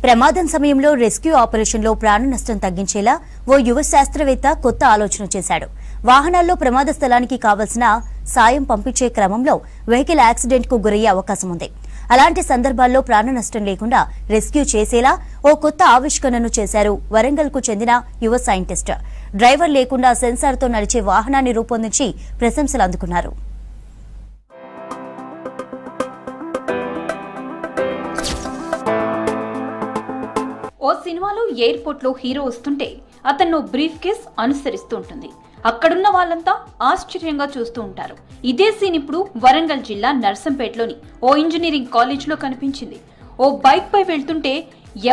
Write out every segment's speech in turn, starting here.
ప్రమాదం సమయంలో రెస్క్యూ ఆపరేషన్లో ప్రాణ నష్టం తగ్గించేలా ఓ యువ శాస్త్రవేత్త కొత్త ఆలోచన చేశాడు. వాహనాల్లో ప్రమాద స్థలానికి కావలసిన సాయం పంపించే క్రమంలో వెహికల్ యాక్సిడెంట్ కు గురయ్యే అవకాశం ఉంది. అలాంటి సందర్భాల్లో ప్రాణ నష్టం లేకుండా రెస్క్యూ చేసేలా ఓ కొత్త ఆవిష్కరణను చేశారు వరంగల్ కు చెందిన యువ సైంటిస్ట్. డ్రైవర్ లేకుండా సెన్సార్తో నడిచే వాహనాన్ని రూపొందించి ప్రశంసలు అందుకున్నారు. ఓ సినిమాలో ఎయిర్పోర్ట్ లో హీరో వస్తుంటే అతను బ్రీఫ్ కేస్ అనుసరిస్తూ ఉంటుంది. అక్కడున్న వాళ్ళంతా ఆశ్చర్యంగా చూస్తూ ఉంటారు. ఇదే సీన్ ఇప్పుడు వరంగల్ జిల్లా నర్సంపేటలోని ఓ ఇంజనీరింగ్ కాలేజ్ లో కనిపించింది. ఓ బైక్ పై వెళ్తుంటే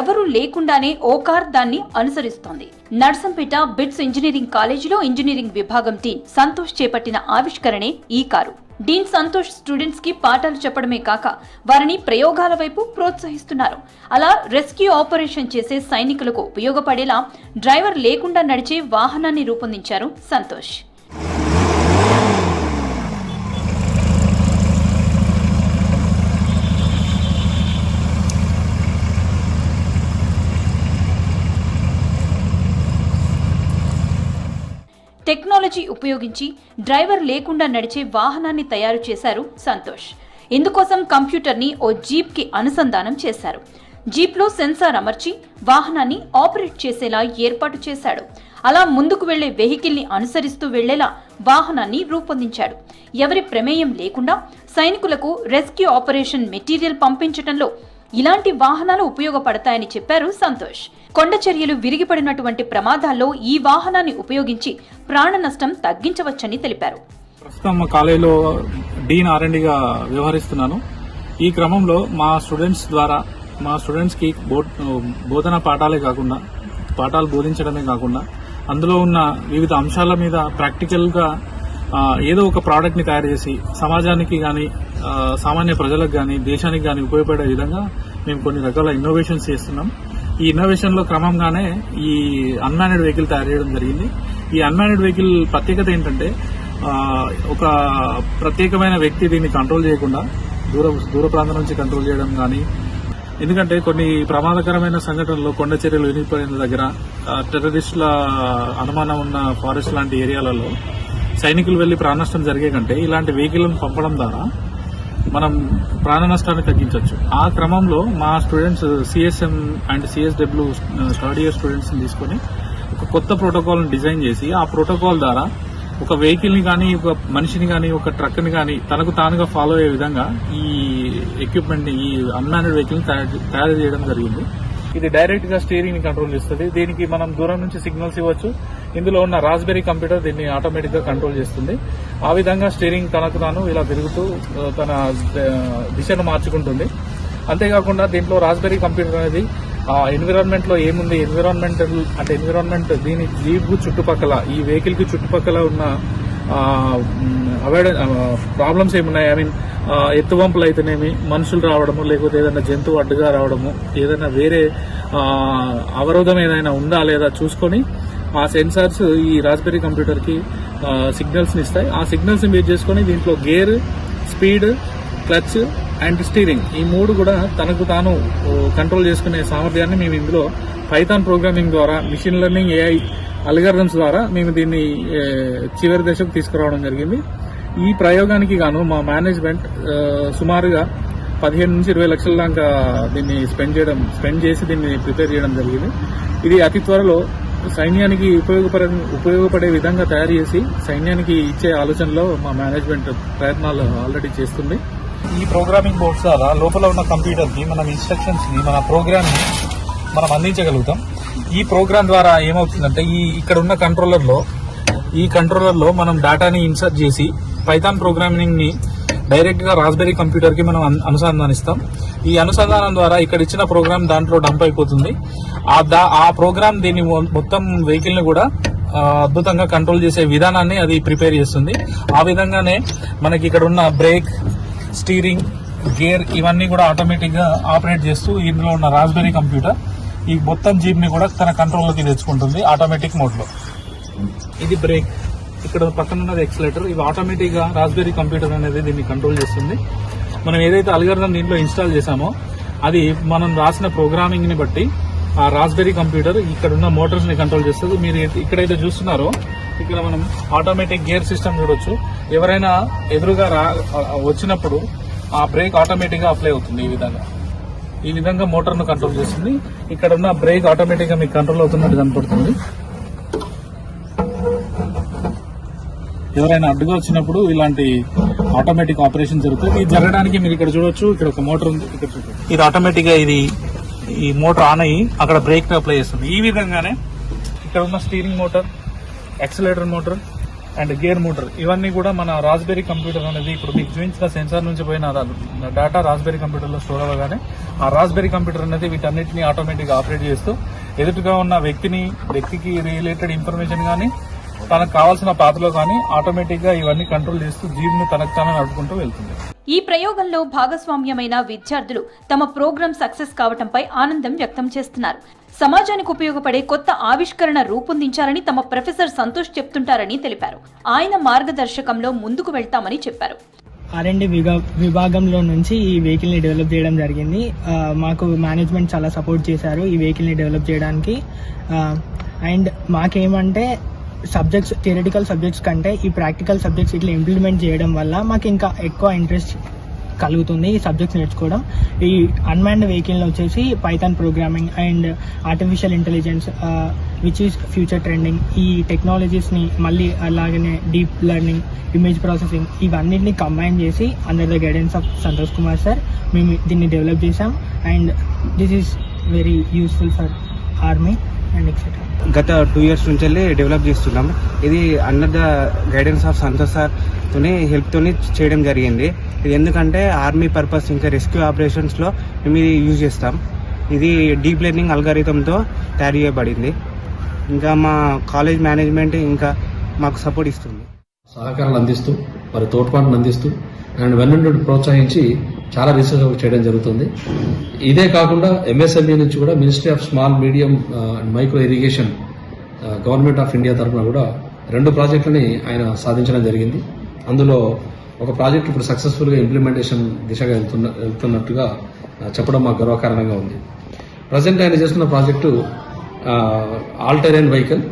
ఎవరూ లేకుండానే ఓ కార్ దాన్ని అనుసరిస్తోంది. నర్సంపేట బిట్స్ ఇంజనీరింగ్ కాలేజీలో ఇంజనీరింగ్ విభాగం డీన్ సంతోష్ చేపట్టిన ఆవిష్కరణే ఈ కారు. డీన్ సంతోష్ స్టూడెంట్స్ కి పాఠాలు చెప్పడమే కాక వారిని ప్రయోగాల వైపు ప్రోత్సహిస్తున్నారు. అలా రెస్క్యూ ఆపరేషన్ చేసే సైనికులకు ఉపయోగపడేలా డ్రైవర్ లేకుండా నడిచే వాహనాన్ని రూపొందించారు సంతోష్. టెక్నాలజీ ఉపయోగించి డ్రైవర్ లేకుండా నడిచే వాహనాన్ని తయారు చేశారు సంతోష్. ఇందుకోసం కంప్యూటర్ ని ఓ జీప్ కి అనుసంధానం చేశారు. జీప్ లో సెన్సార్ అమర్చి వాహనాన్ని ఆపరేట్ చేసేలా ఏర్పాటు చేశాడు. అలా ముందుకు వెళ్లే వెహికల్ ని అనుసరిస్తూ వెళ్లేలా వాహనాన్ని రూపొందించాడు. ఎవరి ప్రమేయం లేకుండా సైనికులకు రెస్క్యూ ఆపరేషన్ మెటీరియల్ పంపించడంలో ఇలాంటి వాహనాలు ఉపయోగపడతాయని చెప్పారు సంతోష్. కొండ చర్యలు విరిగిపడినటువంటి ప్రమాదాల్లో ఈ వాహనాన్ని ఉపయోగించి ప్రాణ నష్టం తగ్గించవచ్చని తెలిపారు. ప్రస్తుతం మా కాలేజీలో డీన్ R&Dగా వ్యవహరిస్తున్నాను. ఈ క్రమంలో మా స్టూడెంట్స్ కి బోధన పాఠాలు బోధించడమే కాకుండా అందులో ఉన్న వివిధ అంశాల మీద ప్రాక్టికల్ గా ఏదో ఒక ప్రోడక్ట్ ని తయారు చేసి సమాజానికి గాని సామాన్య ప్రజలకు గాని దేశానికి గాని ఉపయోగపడే విధంగా మేము కొన్ని రకాల ఇన్నోవేషన్స్ చేస్తున్నాం. ఈ ఇన్నోవేషన్ లో క్రమంగానే ఈ అన్మాన్డ్ వెహికల్ తయారు చేయడం జరిగింది. ఈ అన్మాన్డ్ వెహికల్ ప్రత్యేకత ఏంటంటే ఒక ప్రత్యేకమైన వ్యక్తి దీన్ని కంట్రోల్ చేయకుండా దూర ప్రాంతం నుంచి కంట్రోల్ చేయడం కానీ, ఎందుకంటే కొన్ని ప్రమాదకరమైన సంఘటనలు కొండ చర్యలు వినిగిపోయిన దగ్గర టెర్రరిస్టుల అనుమానం ఉన్న ఫారెస్ట్ లాంటి ఏరియాలలో సైనికులు వెళ్లి ప్రాణ నష్టం జరిగే కంటే ఇలాంటి వెహికల్ను పంపడం ద్వారా మనం ప్రాణ నష్టాన్ని తగ్గించవచ్చు. ఆ క్రమంలో మా students CSM and CSW third year students ని తీసుకుని ఒక కొత్త ప్రోటోకాల్ ని డిజైన్ చేసి ఆ ప్రోటోకాల్ ద్వారా ఒక వెహికల్ ని కానీ, ఒక మనిషిని కానీ, ఒక ట్రక్ ని కానీ తనకు తానుగా ఫాలో అయ్యే విధంగా ఈ ఎక్విప్మెంట్ ని, ఈ అన్మాన్డ్ వెహికల్ ని తయారు చేయడం జరిగింది. ఇది డైరెక్ట్ గా స్టీరింగ్ ని కంట్రోల్ చేస్తుంది. దీనికి మనం దూరం నుంచి సిగ్నల్స్ ఇవ్వచ్చు. ఇందులో ఉన్న రాస్బెరీ కంప్యూటర్ దీన్ని ఆటోమేటిక్ గా కంట్రోల్ చేస్తుంది. ఆ విధంగా స్టీరింగ్ తనకు తాను ఇలా తిరుగుతూ తన దిశను మార్చుకుంటుంది. అంతేకాకుండా దీంట్లో రాస్బెరీ కంప్యూటర్ అనేది ఎన్విరాన్మెంట్ లో ఏముంది, ఎన్విరాన్మెంట్ దీని జీప్ చుట్టుపక్కల, ఈ వెహికల్ కి చుట్టుపక్కల ఉన్న ప్రాబ్లమ్స్ ఏమున్నాయి, ఎత్తువంపులు అయితేనేమి, మనుషులు రావడము, లేకపోతే ఏదైనా జంతువు అడ్డుగా రావడము, ఏదైనా వేరే అవరోధం ఏదైనా ఉందా లేదా చూసుకొని ఆ సెన్సార్స్ ఈ రాస్బెరీ కంప్యూటర్ కి సిగ్నల్స్ ని ఇస్తాయి. ఆ సిగ్నల్స్ ని బేస్ చేసుకుని దీంట్లో gear, speed, clutch and steering ఈ మూడు కూడా తనకు తాను కంట్రోల్ చేసుకునే సామర్థ్యాన్ని మేము ఇందులో పైథాన్ ప్రోగ్రామింగ్ ద్వారా, మిషన్ లెర్నింగ్ AI అల్గారిథమ్స్ ద్వారా మేము దీన్ని చివరి దశకు తీసుకురావడం జరిగింది. ఈ ప్రయోగానికి గాను మా మేనేజ్మెంట్ సుమారుగా 15 నుంచి 20 లక్షల దాకా దీన్ని స్పెండ్ చేసి దీన్ని ప్రిపేర్ చేయడం జరిగింది. ఇది అతి త్వరలో సైన్యానికి ఉపయోగపడే విధంగా తయారు చేసి సైన్యానికి ఇచ్చే ఆలోచనలో మా మేనేజ్మెంట్ ప్రయత్నాలు ఆల్రెడీ చేస్తుంది. ఈ ప్రోగ్రామింగ్ బోర్డ్స్ ద్వారా లోపల ఉన్న కంప్యూటర్ కి మనం ఇన్స్ట్రక్షన్స్ ని, మన ప్రోగ్రామ్ ని మనం అందించగలుగుతాం. ఈ ప్రోగ్రామ్ ద్వారా ఏమవుతుందంటే ఇక్కడ ఉన్న కంట్రోలర్ లో మనం డేటాని ఇన్సర్ట్ చేసి పైథాన్ ప్రోగ్రామింగ్ ని డైరెక్ట్ గా రాస్బెరీ కంప్యూటర్ కి మనం అనుసంధానిస్తాం. ఈ అనుసంధానం ద్వారా ఇక్కడ ఇచ్చిన ప్రోగ్రామ్ దాంట్లో డంప్ అయిపోతుంది. ఆ ప్రోగ్రామ్ దీన్ని మొత్తం వెహికల్ ని కూడా అద్భుతంగా కంట్రోల్ చేసే విధానాన్ని అది ప్రిపేర్ చేస్తుంది. ఆ విధంగానే మనకి ఇక్కడ ఉన్న బ్రేక్, స్టీరింగ్, గేర్ ఇవన్నీ కూడా ఆటోమేటిక్ గా ఆపరేట్ చేస్తూ ఇందులో ఉన్న రాస్బెరీ కంప్యూటర్ ఈ మొత్తం జీప్ ని కూడా తన కంట్రోల్లోకి తెచ్చుకుంటుంది ఆటోమేటిక్ మోడ్ లో. ఇది బ్రేక్, ఇక్కడ పక్కన ఉన్నది ఎక్సలేటర్. ఇవి ఆటోమేటిక్ గా రాస్బెరీ కంప్యూటర్ అనేది దీన్ని కంట్రోల్ చేస్తుంది. మనం ఏదైతే అల్గారిథం దీంట్లో ఇన్స్టాల్ చేసామో అది మనం రాసిన ప్రోగ్రామింగ్ ని బట్టి ఆ రాస్బెరీ కంప్యూటర్ ఇక్కడ ఉన్న మోటార్స్ ని కంట్రోల్ చేస్తుంది. మీరు ఇక్కడైతే చూస్తున్నారో ఇక్కడ మనం ఆటోమేటిక్ గేర్ సిస్టమ్ చూడొచ్చు. ఎవరైనా ఎదురుగా వచ్చినప్పుడు ఆ బ్రేక్ ఆటోమేటిక్ గా అప్లై అవుతుంది. ఈ విధంగా మోటార్ ను కంట్రోల్ చేస్తుంది. ఇక్కడ ఉన్న బ్రేక్ ఆటోమేటిక్ గా మీకు కంట్రోల్ అవుతున్నట్టు కనపడుతుంది. ఎవరైనా అడ్డుగా వచ్చినప్పుడు ఇలాంటి ఆటోమేటిక్ ఆపరేషన్ జరుగుతుంది. ఇది జరగడానికి మీరు ఇక్కడ చూడొచ్చు. ఇక్కడ ఒక మోటార్ ఉంది. ఇక్కడ చూడండి, ఇది ఆటోమేటిక్ గా ఈ మోటార్ ఆన్ అయ్యి అక్కడ బ్రేక్ అప్లై చేస్తుంది. ఈ విధంగానే ఇక్కడ ఉన్న steering motor, accelerator motor and gear motor ఇవన్నీ కూడా మన రాస్బెరీ కంప్యూటర్ అనేది ఇప్పుడు మీకు చూపించిన సెన్సార్ నుంచి పోయిన డేటా రాస్బెరీ కంప్యూటర్ లో స్టోర్ అవ్వగానే ఆ రాస్బెరీ కంప్యూటర్ అనేది వీటన్నిటిని ఆటోమేటిక్ గా ఆపరేట్ చేస్తూ ఎదుటిగా ఉన్న వ్యక్తికి రిలేటెడ్ ఇన్ఫర్మేషన్ కానీ తనకు కావాల్సిన పాత్రలో కానీ ఆటోమేటిక్ గా ఇవన్నీ కంట్రోల్ చేస్తూ జీప్ ను తనకు తాను నడుపుకుంటూ వెళ్తుంది. ఈ ప్రయోగంలో భాగస్వామ్యమైన విద్యార్థులు తమ ప్రోగ్రాం సక్సెస్ కావటంపై ఆనందం వ్యక్తం చేస్తున్నారు. సమాజానికి ఉపయోగపడే కొత్త ఆవిష్కరణ రూపొందించాలని తమ ప్రొఫెసర్ సంతోష్ చెప్తుంటారని తెలిపారు. ఆయన మార్గదర్శకంలో ముందుకు వెళ్తామని చెప్పారు. R&D విభాగంలో నుంచి ఈ వెహికల్ ని డెవలప్ చేయడం జరిగింది. మాకు మేనేజ్మెంట్ చాలా సపోర్ట్ చేశారు ఈ వెహికల్ ని డెవలప్ చేయడానికి. అండ్ మాకేమంటే సబ్జెక్ట్స్, థియరిటికల్ సబ్జెక్ట్స్ కంటే ఈ ప్రాక్టికల్ సబ్జెక్ట్స్ ఇట్లా ఇంప్లిమెంట్ చేయడం వల్ల మాకు ఇంకా ఎక్కువ ఇంట్రెస్ట్ కలుగుతుంది ఈ సబ్జెక్ట్స్ నేర్చుకోవడం. ఈ అన్మాన్డ్ వెహికల్ వచ్చేసి Python programming and artificial intelligence which is future trending, ఈ టెక్నాలజీస్ని మళ్ళీ అలాగనే డీప్ లెర్నింగ్, ఇమేజ్ ప్రాసెసింగ్ ఇవన్నిటిని కంబైన్ చేసి under the guidance of Santosh Kumar sir మేము దీన్ని డెవలప్ చేసాం. And this is very useful for army and etcetera. గత 2 years నుంచి డెవలప్ చేస్తున్నాం. ఇది under the guidance of Santosh sir తోని హెల్ప్ తోని చేయడం జరిగింది. ఇది ఎందుకంటే ఆర్మీ పర్పస్ ఇంకా రెస్క్యూ ఆపరేషన్స్ లో మేము ఇది యూజ్ చేస్తాం. ఇది డీప్ లెర్నింగ్ అల్గారిథంతో తయారు చేయబడింది. ఇంకా మా కాలేజ్ మేనేజ్మెంట్ ఇంకా మాకు సపోర్ట్ ఇస్తుంది, సహకారాలు అందిస్తూ మరి తోడ్పాటును అందిస్తూ అండ్ వెన్నుండి ప్రోత్సహించి చాలా రీసెర్చ్ చేయడం జరుగుతుంది. ఇదే కాకుండా MSME నుంచి కూడా ministry of small medium and micro irrigation government of India తరఫున కూడా 2 ప్రాజెక్టులని ఆయన సాధించడం జరిగింది. అందులో ఒక ప్రాజెక్ట్ ఇప్పుడు సక్సెస్ఫుల్గా ఇంప్లిమెంటేషన్ దిశగా వెళ్తున్నట్టుగా చెప్పడం మాకు గర్వకారణంగా ఉంది. ప్రజెంట్ ఆయన చేస్తున్న ప్రాజెక్టు ఆల్ టెరైన్ వెహికల్.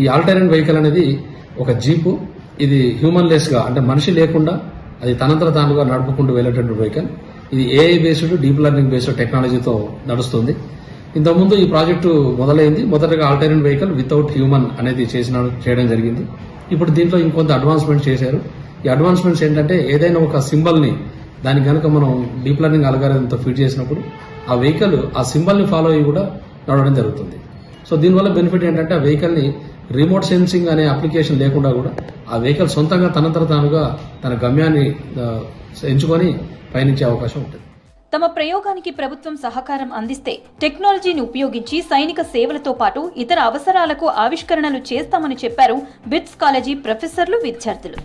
ఈ ఆల్ టెరైన్ వెహికల్ అనేది ఒక జీపు. ఇది హ్యూమన్ లెస్గా అంటే మనిషి లేకుండా అది తనంతర తానుగా నడుపుకుంటూ వెళ్ళేటటువంటి వెహికల్. ఇది AI based, deep learning based టెక్నాలజీతో నడుస్తుంది. ఇంతకుముందు ఈ ప్రాజెక్టు మొదలైంది. మొదటగా all terrain vehicle without human అనేది చేయడం జరిగింది. ఇప్పుడు దీంట్లో ఇంకొంత అడ్వాన్స్మెంట్ చేశారు. ఈ అడ్వాన్స్మెంట్స్ ఏంటంటే ఏదైనా ఒక సింబల్ని దానికి కనుక మనం డీప్ లెర్నింగ్ అల్గారిథంతో ఫీడ్ చేసినప్పుడు ఆ వెహికల్ ఆ సింబల్ని ఫాలో అయ్యి కూడా నడవడం జరుగుతుంది. సో దీనివల్ల బెనిఫిట్ ఏంటంటే ఆ వెహికల్ని రిమోట్ సెన్సింగ్ అనే అప్లికేషన్ లేకుండా కూడా ఆ వెహికల్ సొంతంగా తనంతర తానుగా తన గమ్యాన్ని ఎంచుకొని పయనించే అవకాశం ఉంటుంది. తమ ప్రయోగానికి ప్రభుత్వం సహకారం అందిస్తే టెక్నాలజీని ఉపయోగించి సైనిక సేవలతో పాటు ఇతర అవసరాలకు ఆవిష్కరణలు చేస్తామని చెప్పారు బిట్స్ కాలేజీ ప్రొఫెసర్లు, విద్యార్థులు.